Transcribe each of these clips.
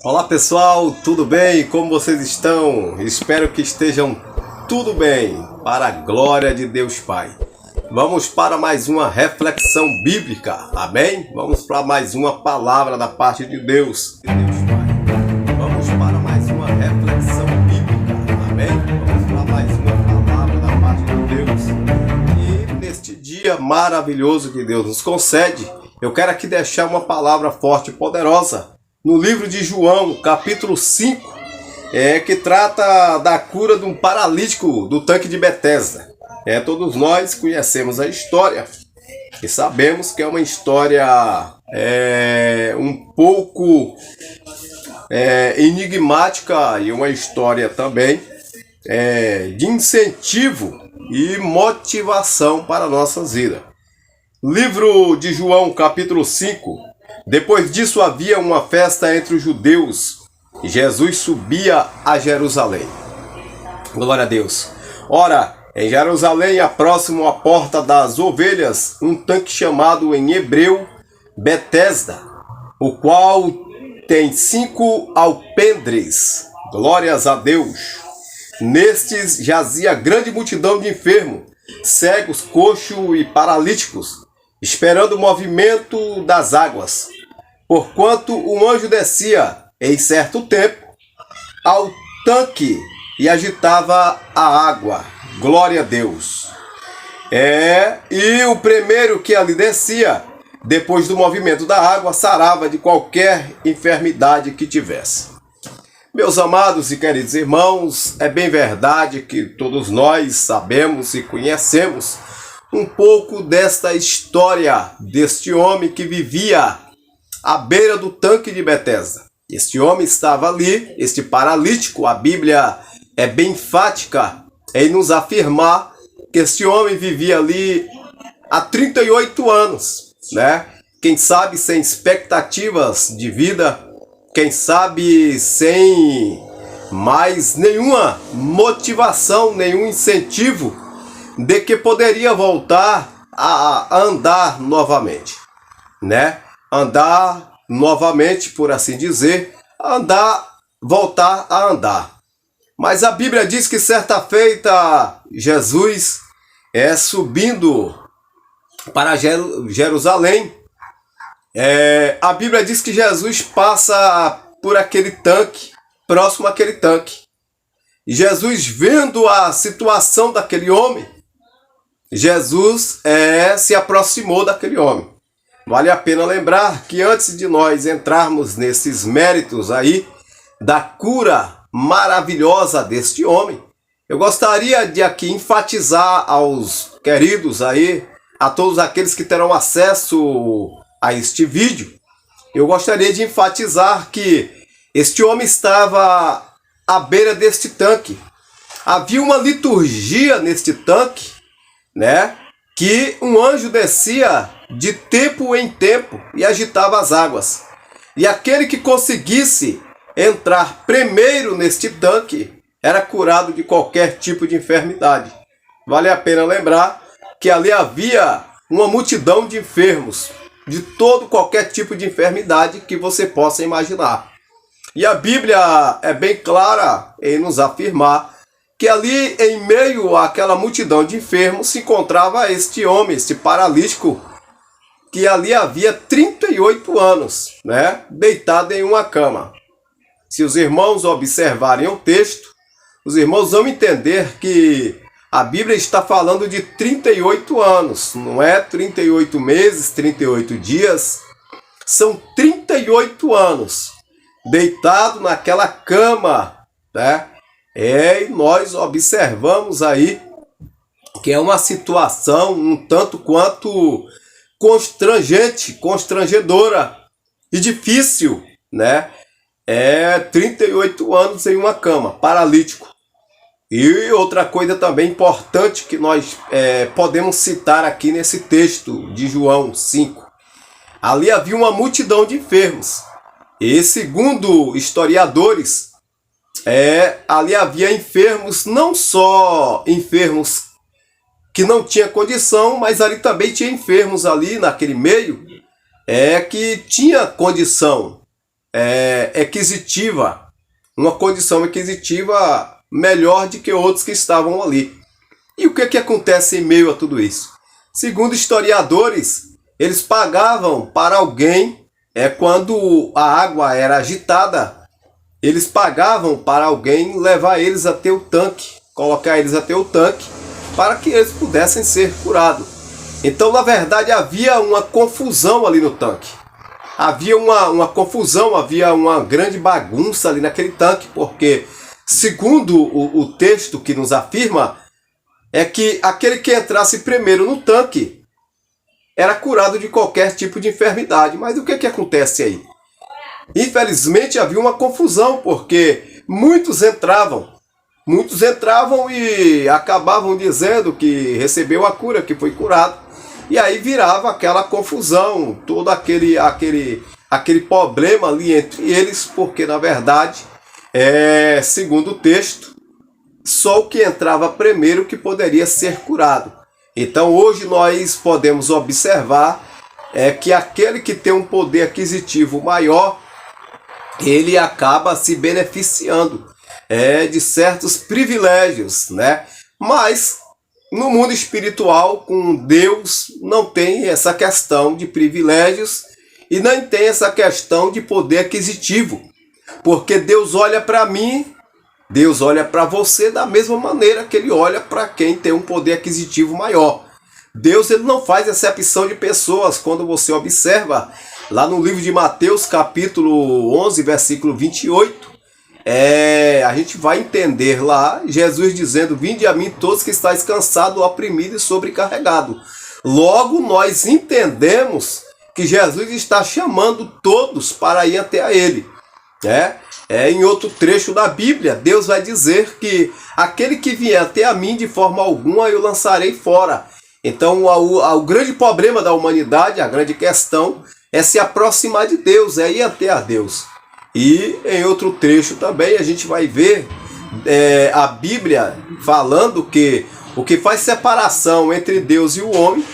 Olá pessoal, tudo bem? Como vocês estão? Espero que estejam tudo bem, para a glória de Deus Pai. Vamos para mais uma reflexão bíblica, amém? Vamos para mais uma palavra da parte de Deus. Vamos para mais uma reflexão bíblica, amém? Vamos para mais uma palavra da parte de Deus. E neste dia maravilhoso que Deus nos concede, eu quero aqui deixar uma palavra forte e poderosa no livro de João, capítulo 5, que trata da cura de um paralítico do tanque de Betesda. Todos nós conhecemos a história e sabemos que é uma história um pouco enigmática e uma história também de incentivo e motivação para a nossa vida. Livro de João, capítulo 5. Depois disso havia uma festa entre os judeus e Jesus subia a Jerusalém. Glória a Deus. Ora, em Jerusalém, próximo à porta das ovelhas, um tanque chamado em hebreu Betesda, o qual tem 5 alpendres. Glórias a Deus. Nestes jazia grande multidão de enfermos, cegos, coxos e paralíticos, esperando o movimento das águas. Porquanto um anjo descia, em certo tempo, ao tanque e agitava a água. Glória a Deus. E o primeiro que ali descia, depois do movimento da água, sarava de qualquer enfermidade que tivesse. Meus amados e queridos irmãos, é bem verdade que todos nós sabemos e conhecemos um pouco desta história deste homem que vivia à beira do tanque de Betesda. Este homem estava ali, este paralítico. A Bíblia é bem enfática em nos afirmar que este homem vivia ali há 38 anos, né? Quem sabe sem expectativas de vida, quem sabe sem mais nenhuma motivação, nenhum incentivo de que poderia voltar a andar novamente, né? Andar novamente, por assim dizer, voltar a andar. Mas a Bíblia diz que certa feita Jesus subindo para Jerusalém, a Bíblia diz que Jesus passa por aquele tanque, próximo àquele tanque. E Jesus, vendo a situação daquele homem, Jesus se aproximou daquele homem. Vale a pena lembrar que antes de nós entrarmos nesses méritos aí da cura maravilhosa deste homem, eu gostaria de aqui enfatizar aos queridos aí, a todos aqueles que terão acesso a este vídeo, eu gostaria de enfatizar que este homem estava à beira deste tanque. Havia uma liturgia neste tanque, né? Que um anjo descia de tempo em tempo e agitava as águas. E aquele que conseguisse entrar primeiro neste tanque era curado de qualquer tipo de enfermidade. Vale a pena lembrar que ali havia uma multidão de enfermos, de qualquer tipo de enfermidade que você possa imaginar. E a Bíblia é bem clara em nos afirmar que ali, em meio àquela multidão de enfermos, se encontrava este homem, este paralítico, que ali havia 38 anos, né, deitado em uma cama. Se os irmãos observarem o texto, os irmãos vão entender que a Bíblia está falando de 38 anos, não é 38 meses, 38 dias, são 38 anos, deitado naquela cama, né? E nós observamos aí que é uma situação um tanto quanto constrangedora e difícil, né? 38 anos em uma cama, paralítico. E outra coisa também importante que nós podemos citar aqui nesse texto de João 5. Ali havia uma multidão de enfermos. E segundo historiadores, ali havia enfermos, não só enfermos que não tinha condição, mas ali também tinha enfermos ali naquele meio que tinha condição, aquisitiva, uma condição aquisitiva melhor do que outros que estavam ali. E o que acontece em meio a tudo isso? Segundo historiadores, eles pagavam para alguém, quando a água era agitada, eles pagavam para alguém levar eles até o tanque, colocar eles até o tanque, para que eles pudessem ser curados. Então, na verdade, havia uma confusão ali no tanque. Havia uma confusão, havia uma grande bagunça ali naquele tanque, porque, segundo o texto que nos afirma, é que aquele que entrasse primeiro no tanque era curado de qualquer tipo de enfermidade. Mas o que acontece aí? Infelizmente havia uma confusão, porque muitos entravam e acabavam dizendo que recebeu a cura, que foi curado. E aí virava aquela confusão, todo aquele problema ali entre eles, porque na verdade, segundo o texto, só o que entrava primeiro que poderia ser curado. Então hoje nós podemos observar que aquele que tem um poder aquisitivo maior, ele acaba se beneficiando de certos privilégios, né? Mas no mundo espiritual, com Deus, não tem essa questão de privilégios e nem tem essa questão de poder aquisitivo. Porque Deus olha para mim, Deus olha para você da mesma maneira que Ele olha para quem tem um poder aquisitivo maior. Deus, ele não faz acepção de pessoas. Quando você observa lá no livro de Mateus, capítulo 11, versículo 28, a gente vai entender lá Jesus dizendo: vinde a mim todos que estáis cansados, oprimidos e sobrecarregados. Logo nós entendemos que Jesus está chamando todos para ir até a Ele. Em outro trecho da Bíblia, Deus vai dizer que aquele que vier até a mim, de forma alguma eu lançarei fora. Então o grande problema da humanidade, a grande questão, é se aproximar de Deus, é ir até a Deus. E em outro trecho também a gente vai ver a Bíblia falando que o que faz separação entre Deus e o homem,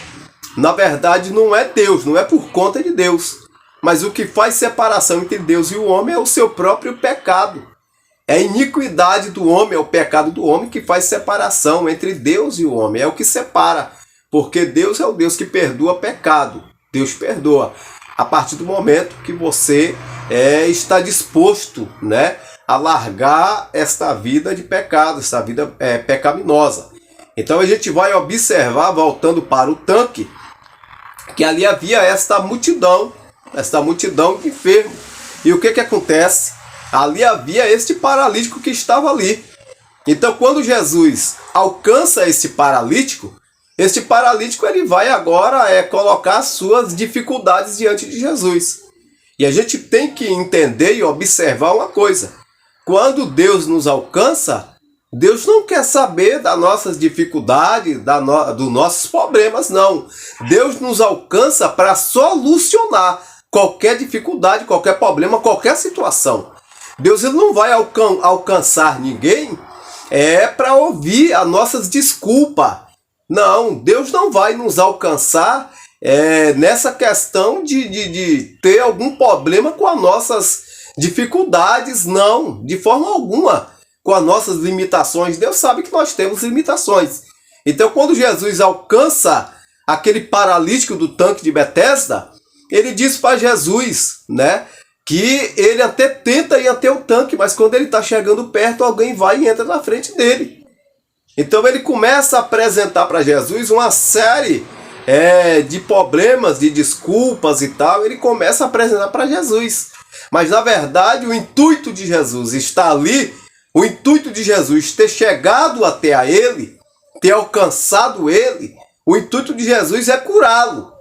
na verdade não é Deus, não é por conta de Deus. Mas o que faz separação entre Deus e o homem é o seu próprio pecado. É a iniquidade do homem, é o pecado do homem que faz separação entre Deus e o homem. É o que separa. Porque Deus é o Deus que perdoa pecado. Deus perdoa. A partir do momento que você está disposto, né, a largar esta vida de pecado, esta vida pecaminosa. Então a gente vai observar, voltando para o tanque, que ali havia esta multidão de enfermos. E o que acontece? Ali havia este paralítico que estava ali. Então quando Jesus alcança este paralítico ele vai agora colocar suas dificuldades diante de Jesus. E a gente tem que entender e observar uma coisa. Quando Deus nos alcança, Deus não quer saber das nossas dificuldades, dos nossos problemas, não. Deus nos alcança para solucionar qualquer dificuldade, qualquer problema, qualquer situação. Deus ele não vai alcançar ninguém para ouvir as nossas desculpas. Não, Deus não vai nos alcançar nessa questão de ter algum problema com as nossas dificuldades, não, de forma alguma, com as nossas limitações. Deus sabe que nós temos limitações. Então, quando Jesus alcança aquele paralítico do tanque de Betesda, ele diz para Jesus, né, que ele até tenta ir até o tanque, mas quando ele está chegando perto, alguém vai e entra na frente dele. Então ele começa a apresentar para Jesus uma série de problemas, de desculpas e tal. Ele começa a apresentar para Jesus. Mas na verdade o intuito de Jesus está ali, o intuito de Jesus ter chegado até a ele, ter alcançado ele, o intuito de Jesus é curá-lo.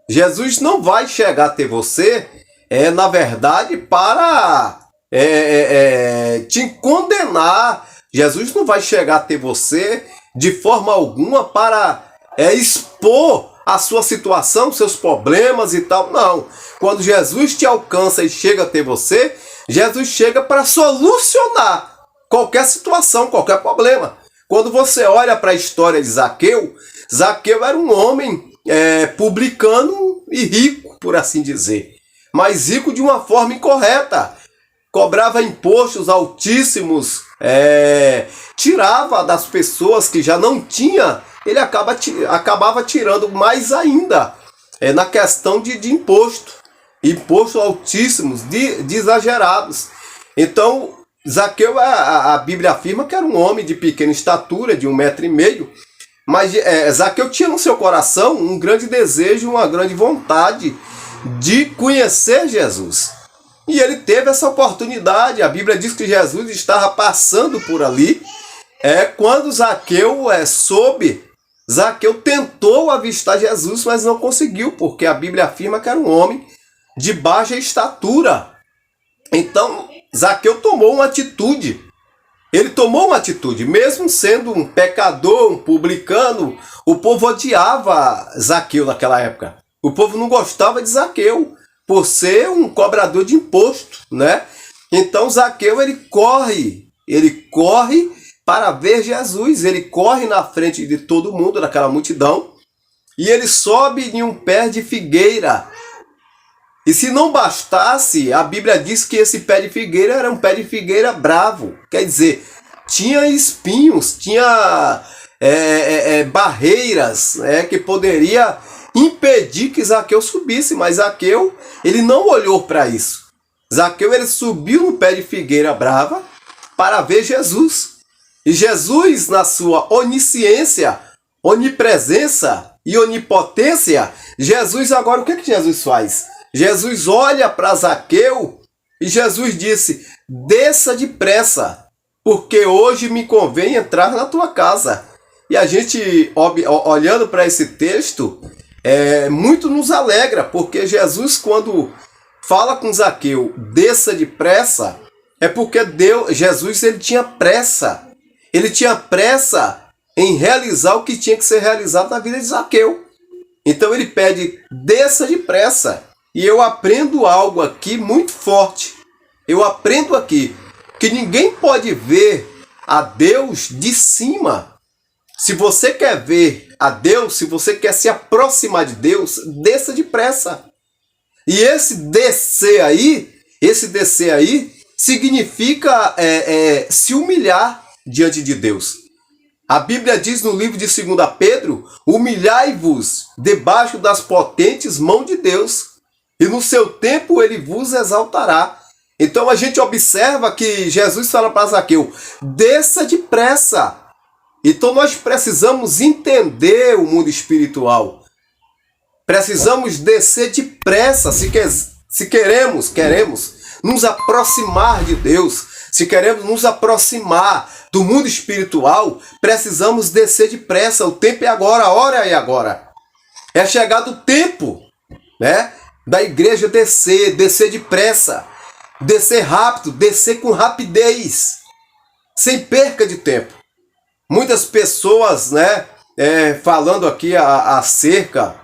Jesus não vai chegar até você, na verdade, para te condenar. Jesus não vai chegar até você de forma alguma para expor a sua situação, seus problemas e tal. Não. Quando Jesus te alcança e chega até você, Jesus chega para solucionar qualquer situação, qualquer problema. Quando você olha para a história de Zaqueu, Zaqueu era um homem publicano e rico, por assim dizer. mas rico de uma forma incorreta. Cobrava impostos altíssimos, tirava das pessoas que já não tinha, ele acabava tirando mais ainda na questão de impostos altíssimos, de exagerados. Então, Zaqueu, a Bíblia afirma que era um homem de pequena estatura, de 1,5 m, mas Zaqueu tinha no seu coração um grande desejo, uma grande vontade de conhecer Jesus. E ele teve essa oportunidade. A Bíblia diz que Jesus estava passando por ali. Quando Zaqueu soube, Zaqueu tentou avistar Jesus, mas não conseguiu, porque a Bíblia afirma que era um homem de baixa estatura. Então, Zaqueu tomou uma atitude. Ele tomou uma atitude, mesmo sendo um pecador, um publicano. O povo odiava Zaqueu naquela época. O povo não gostava de Zaqueu, por ser um cobrador de imposto, né? Então Zaqueu, ele corre para ver Jesus, ele corre na frente de todo mundo, daquela multidão, e ele sobe em um pé de figueira. E se não bastasse, a Bíblia diz que esse pé de figueira era um pé de figueira bravo, quer dizer, tinha espinhos, tinha barreiras que poderia impedir que Zaqueu subisse, mas Zaqueu, ele não olhou para isso. Zaqueu, ele subiu no pé de figueira brava para ver Jesus. E Jesus, na sua onisciência, onipresença e onipotência, Jesus agora, o que Jesus faz? Jesus olha para Zaqueu e Jesus disse: desça depressa, porque hoje me convém entrar na tua casa. E a gente, olhando para esse texto, muito nos alegra, porque Jesus, quando fala com Zaqueu, desça depressa, é porque Jesus, ele tinha pressa. Ele tinha pressa em realizar o que tinha que ser realizado na vida de Zaqueu. Então ele pede, desça depressa. E eu aprendo algo aqui muito forte. Eu aprendo aqui que ninguém pode ver a Deus de cima. Se você quer ver a Deus, se você quer se aproximar de Deus, desça depressa. E esse descer aí significa se humilhar diante de Deus. A Bíblia diz no livro de 2 Pedro, humilhai-vos debaixo das potentes mãos de Deus, e no seu tempo ele vos exaltará. Então a gente observa que Jesus fala para Zaqueu, desça depressa. Então nós precisamos entender o mundo espiritual. Precisamos descer depressa se queremos nos aproximar de Deus. Se queremos nos aproximar do mundo espiritual, precisamos descer depressa. O tempo é agora, a hora é agora. É chegado o tempo, né, da igreja descer depressa, descer rápido, descer com rapidez, sem perca de tempo. Muitas pessoas, né, falando aqui acerca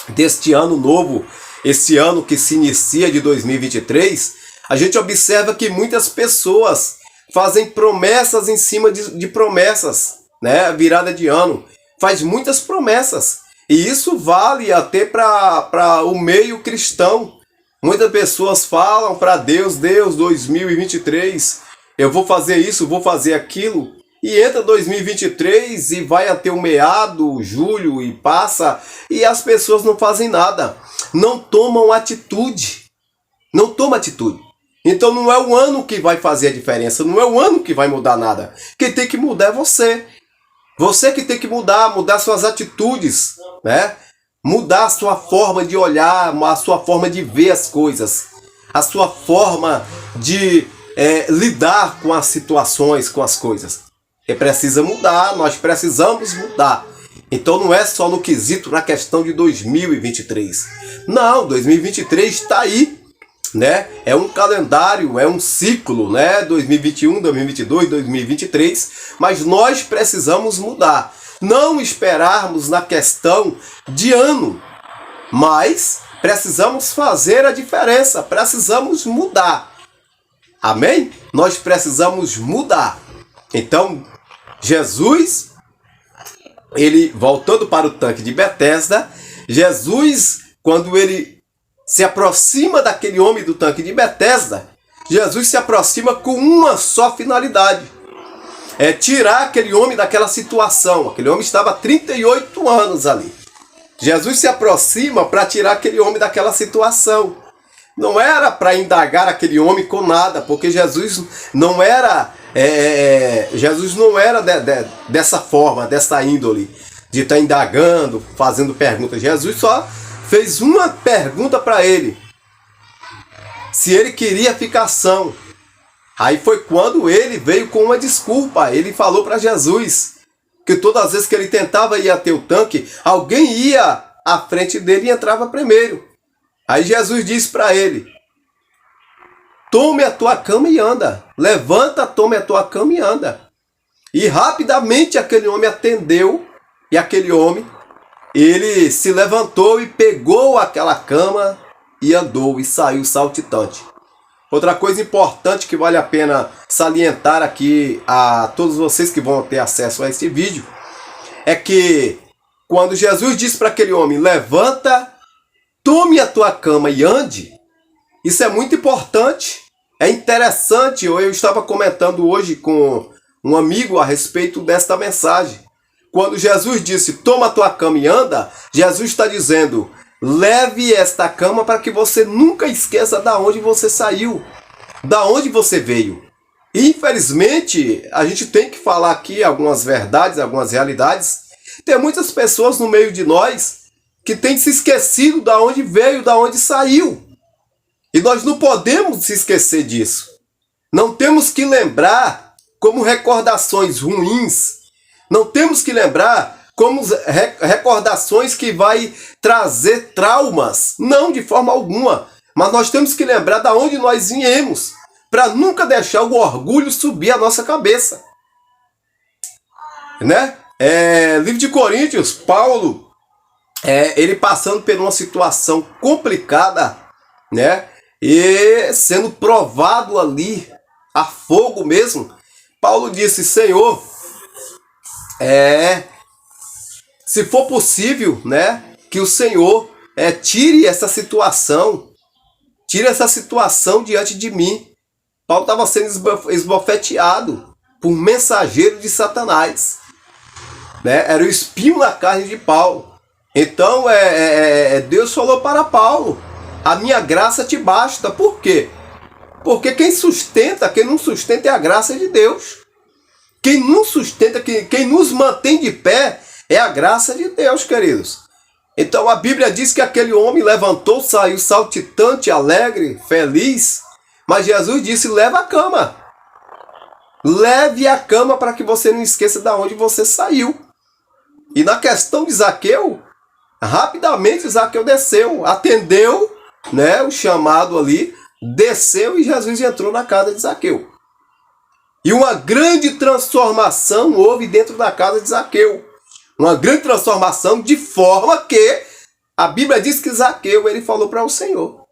deste ano novo, esse ano que se inicia de 2023, a gente observa que muitas pessoas fazem promessas em cima de promessas, né? Virada de ano, faz muitas promessas. E isso vale até para o meio cristão. Muitas pessoas falam para Deus, 2023, eu vou fazer isso, vou fazer aquilo. E entra 2023 e vai até o meado, julho, e passa, e as pessoas não fazem nada. Não tomam atitude. Não tomam atitude. Então não é o ano que vai fazer a diferença, não é o ano que vai mudar nada. Quem tem que mudar é você. Você que tem que mudar suas atitudes, né? Mudar a sua forma de olhar, a sua forma de ver as coisas, a sua forma de lidar com as situações, com as coisas. Precisa mudar, nós precisamos mudar. Então não é só no quesito, na questão de 2023. Não, 2023 está aí, né? É um calendário, é um ciclo, né? 2021, 2022, 2023. Mas nós precisamos mudar. Não esperarmos na questão de ano, mas precisamos fazer a diferença, precisamos mudar. Amém? Nós precisamos mudar. Então, Jesus, ele voltando para o tanque de Betesda, Jesus, quando ele se aproxima daquele homem do tanque de Betesda, Jesus se aproxima com uma só finalidade. É tirar aquele homem daquela situação. Aquele homem estava há 38 anos ali. Jesus se aproxima para tirar aquele homem daquela situação. Não era para indagar aquele homem com nada, porque Jesus não era dessa forma, dessa índole, de estar indagando, fazendo perguntas. Jesus só fez uma pergunta para ele: se ele queria ficar são. Aí foi quando ele veio com uma desculpa. Ele falou para Jesus que todas as vezes que ele tentava ir até o tanque, alguém ia à frente dele e entrava primeiro. Aí Jesus disse para ele: tome a tua cama e anda. Levanta, tome a tua cama e anda. E rapidamente aquele homem atendeu, e aquele homem, ele se levantou e pegou aquela cama e andou e saiu saltitante. Outra coisa importante que vale a pena salientar aqui a todos vocês que vão ter acesso a este vídeo é que quando Jesus disse para aquele homem: levanta, tome a tua cama e ande, isso é muito importante, é interessante. Eu estava comentando hoje com um amigo a respeito desta mensagem. Quando Jesus disse: toma a tua cama e anda, Jesus está dizendo: leve esta cama para que você nunca esqueça da onde você saiu, da onde você veio. E, infelizmente, a gente tem que falar aqui algumas verdades, algumas realidades. Tem muitas pessoas no meio de nós que têm se esquecido da onde veio, da onde saiu. E nós não podemos se esquecer disso. Não temos que lembrar como recordações ruins. Não temos que lembrar como recordações que vai trazer traumas. Não, de forma alguma. Mas nós temos que lembrar de onde nós viemos, para nunca deixar o orgulho subir a nossa cabeça. Né? Livro de Coríntios, Paulo, ele passando por uma situação complicada, né? E sendo provado ali, a fogo mesmo. Paulo disse: Senhor, se for possível, né, que o Senhor tire essa situação diante de mim. Paulo estava sendo esbofeteado por mensageiro de Satanás, né? Era o espinho na carne de Paulo. Então Deus falou para Paulo: a minha graça te basta. Por quê? Porque quem não sustenta é a graça de Deus. Quem não sustenta, quem nos mantém de pé é a graça de Deus, queridos. Então a Bíblia diz que aquele homem levantou, saiu saltitante, alegre, feliz. Mas Jesus disse: leva a cama. Leve a cama para que você não esqueça de onde você saiu. E na questão de Zaqueu, rapidamente Zaqueu desceu, atendeu, né, o chamado ali, desceu e Jesus entrou na casa de Zaqueu. E uma grande transformação houve dentro da casa de Zaqueu. Uma grande transformação, de forma que a Bíblia diz que Zaqueu, ele falou para o Senhor: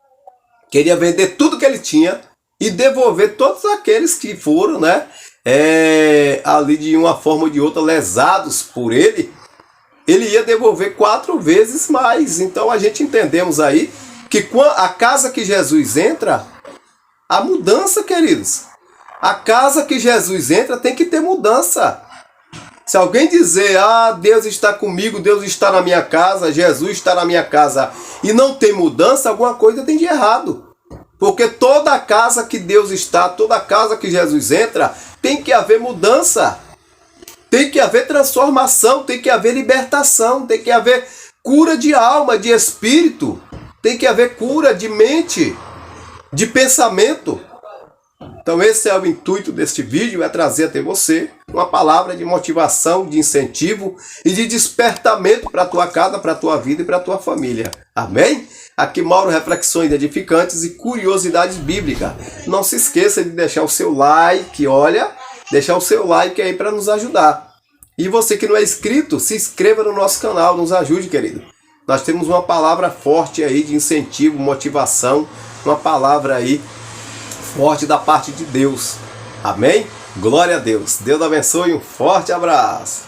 queria vender tudo que ele tinha e devolver todos aqueles que foram, né, ali de uma forma ou de outra lesados por ele. Ele ia devolver 4 vezes mais. Então a gente entendemos aí que a casa que Jesus entra, a mudança, queridos. A casa que Jesus entra tem que ter mudança. Se alguém dizer: Deus está comigo, Deus está na minha casa, Jesus está na minha casa, e não tem mudança, alguma coisa tem de errado. Porque toda casa que Deus está, toda casa que Jesus entra, tem que haver mudança. Tem que haver transformação, tem que haver libertação, tem que haver cura de alma, de espírito, tem que haver cura de mente, de pensamento. Então esse é o intuito deste vídeo, é trazer até você uma palavra de motivação, de incentivo e de despertamento para a tua casa, para a tua vida e para a tua família. Amém? Aqui Mauro, reflexões edificantes e curiosidades bíblicas. Não se esqueça de deixar o seu like, deixar o seu like aí para nos ajudar. E você que não é inscrito, se inscreva no nosso canal, nos ajude, querido. Nós temos uma palavra forte aí de incentivo, motivação, uma palavra aí forte da parte de Deus. Amém? Glória a Deus. Deus abençoe, um forte abraço.